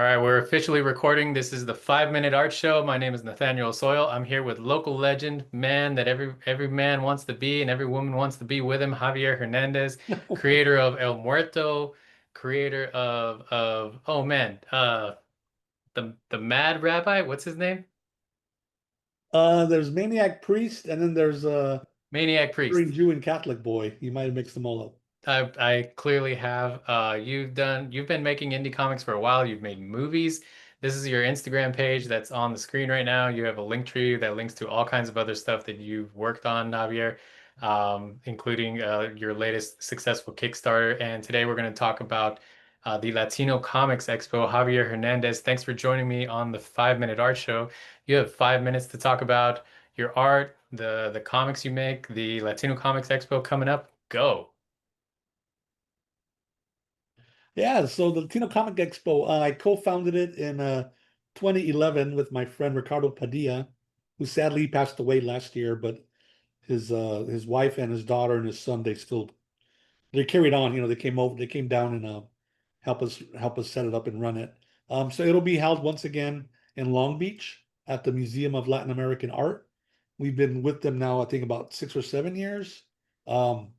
All right, we're officially recording. This is the 5 Minute Art Show. My name is Nathaniel. I'm here with local legend, man that every man wants to be and every woman wants to be with him, Javier Hernandez, creator of El Muerto, creator of oh man, the Mad Rabbi. What's his name? There's Maniac Priest, and then there's Maniac Wandering Priest. Jew and Catholic Boy. You might have mixed them all up. I clearly have. You've been making indie comics for a while. You've made movies. This is your Instagram page that's on the screen right now. You have a link tree that links to all kinds of other stuff that you've worked on, Javier, including your latest successful Kickstarter. And today we're going to talk about the Latino Comics Expo. Javier Hernandez, thanks for joining me on the 5 Minute Art Show. You have 5 minutes to talk about your art, the comics you make, the Latino Comics Expo coming up. Go. Yeah, so the Latino Comic Expo, I co-founded it in 2011 with my friend Ricardo Padilla, who sadly passed away last year, but his wife and his daughter and his son, they carried on. They came down and help us set it up and run it. So it'll be held once again in Long Beach at the Museum of Latin American Art. We've been with them now, I think, about 6 or 7 years. Um,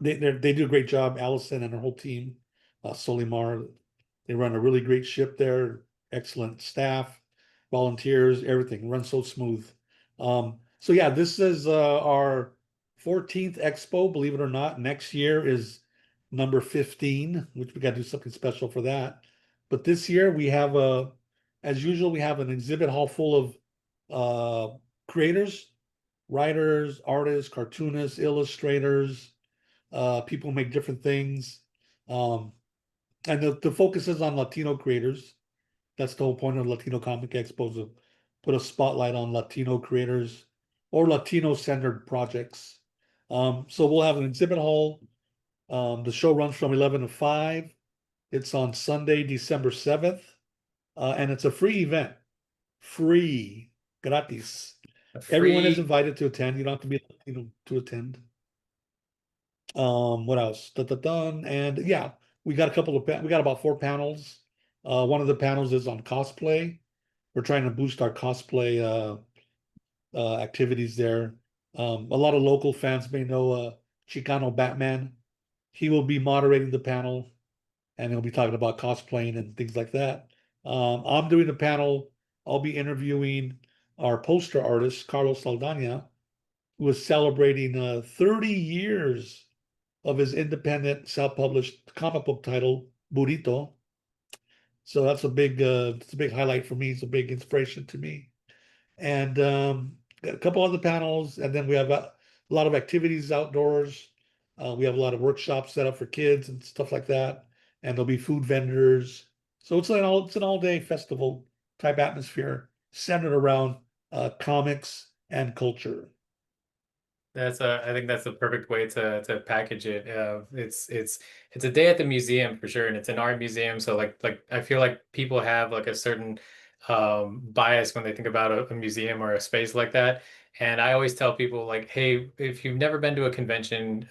they do a great job. Allison and her whole team, Solimar, they run a really great ship there. Excellent staff, volunteers, everything runs so smooth. So yeah, this is our 14th expo. Believe it or not, next year is number 15, which we got to do something special for that. But this year we have as usual, we have an exhibit hall full of creators, writers, artists, cartoonists, illustrators, people make different things. Um, and the focus is on Latino creators. That's the whole point of Latino Comic Expo, to put a spotlight on Latino creators or Latino-centered projects. So we'll have an exhibit hall. The show runs from 11 to 5. It's on Sunday, December 7th, and it's a free event. Free, gratis. A Everyone is free. invited to attend. You don't have to be Latino to attend. What else? And yeah, we got about 4 panels. One of the panels is on cosplay. We're trying to boost our cosplay activities there. A lot of local fans may know Chicano Batman. He will be moderating the panel, and he'll be talking about cosplaying and things like that. I'm doing the panel. I'll be interviewing our poster artist, Carlos Saldana, who is celebrating 30 years of his independent self-published comic book title, Burrito. So it's a big highlight for me. It's a big inspiration to me. And got a couple other panels, and then we have a lot of activities outdoors. We have a lot of workshops set up for kids and stuff like that. And there'll be food vendors. So it's an all-day festival type atmosphere centered around comics and culture. I think that's the perfect way to package it. It's a day at the museum for sure, and it's an art museum. So like I feel like people have like a certain bias when they think about a museum or a space like that. And I always tell people like, hey, if you've never been to a convention,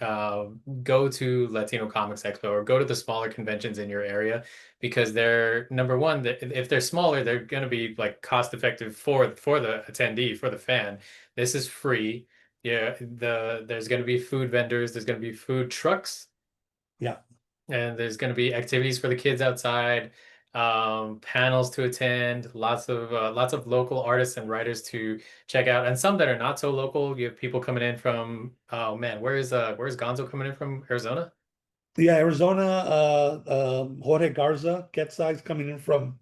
go to Latino Comics Expo or go to the smaller conventions in your area because they're number one, if they're smaller, they're going to be like cost effective for the attendee, for the fan. This is free. Yeah, there's going to be food vendors, there's going to be food trucks, Yeah. and there's going to be activities for the kids outside, panels to attend, lots of local artists and writers to check out, and some that are not so local. You have people coming in from, oh man, where's Gonzo coming in from? Arizona? Yeah, Arizona, Jorge Garza, Quetzal is coming in from,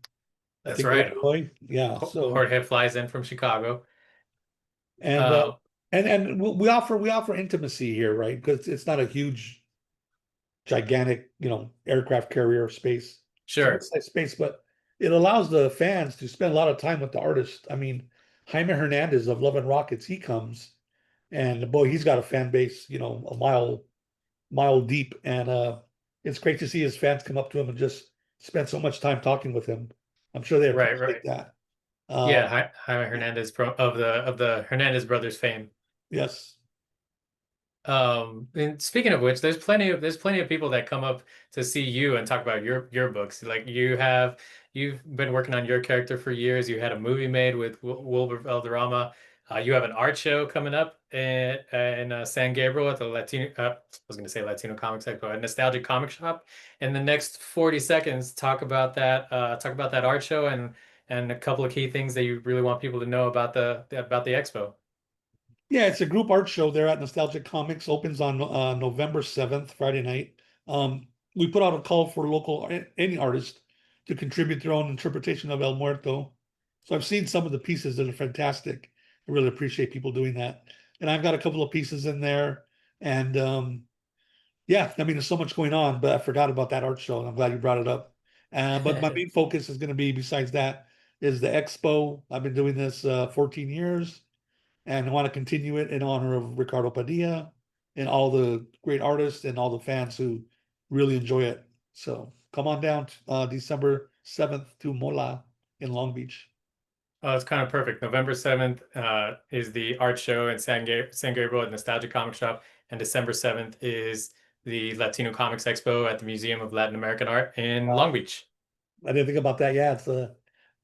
I That's think, right. Illinois. Yeah, so Jorge flies in from Chicago. and uh, Uh, and we offer intimacy here, right? Because it's not a huge, gigantic, aircraft carrier space. It's a sure. mid-sized space, but it allows the fans to spend a lot of time with the artist. I mean, Jaime Hernandez of Love and Rockets, he comes, and boy, he's got a fan base, a mile deep, and it's great to see his fans come up to him and just spend so much time talking with him. I'm sure they Right, appreciate right. that. Yeah, Um, Jaime Hernandez of the Hernandez brothers fame. yes. And speaking of which, there's plenty of people that come up to see you and talk about your books. Like you've been working on your character for years. You had a movie made with Wilbur Valderrama. You have an art show coming up in San Gabriel at the Latino. I was going to say Latino Comics Expo, a nostalgic comic shop. In the next 40 seconds, talk about that. Talk about that art show and a couple of key things that you really want people to know about the expo. Yeah, it's a group art show there at Nostalgic Comics. Opens on November 7th, Friday night. We put out a call for local any artist to contribute their own interpretation of El Muerto. So I've seen some of the pieces that are fantastic. I really appreciate people doing that. And I've got a couple of pieces in there. And yeah, I mean, there's so much going on, but I forgot about that art show, and I'm glad you brought it up. But my main focus is going to be, besides that, is the expo. I've been doing this 14 years, and I want to continue it in honor of Ricardo Padilla and all the great artists and all the fans who really enjoy it. So come on down December 7th to Mola in Long Beach. Oh, it's kind of perfect. November 7th is the art show in San Gabriel at Nostalgia Comic Shop, and December 7th is the Latino Comics Expo at the Museum of Latin American Art in Long Wow. Beach. I didn't think about that. Yeah, it's the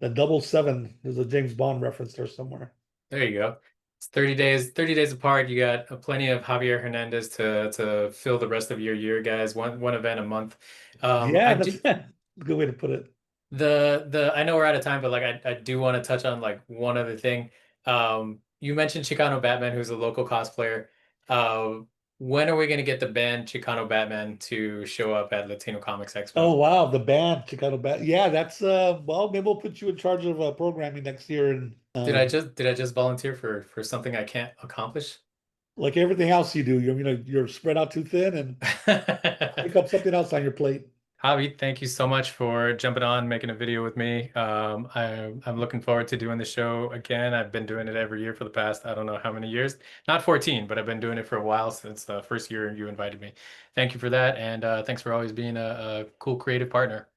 double seven. There's a James Bond reference there somewhere. There you go. It's 30 days apart. You got plenty of Javier Hernandez to fill the rest of your year, guys. One event a month. I Yeah, that's do a good way to put it. the I know we're out of time, but like I do want to touch on like one other thing. You mentioned Chicano Batman, who's a local cosplayer. Uh, when are we going to get the band Chicano Batman to show up at Latino Comics Oh Expo? wow, the band Chicano band. Yeah, that's well, maybe we'll put you in charge of programming next year, and Did I just volunteer for something I can't accomplish? like everything else you do, you're spread out too thin, and pick up something else on your plate. Javi, thank you so much for jumping on, making a video with me. I'm looking forward to doing the show again. I've been doing it every year for the past, I don't know how many years. Not 14, but I've been doing it for a while since the first year you invited me. Thank you for that, and thanks for always being a cool creative partner.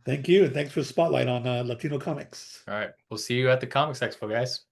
Thank you, and thanks for the spotlight on Latino comics. All right, we'll see you at the Comics Expo, guys.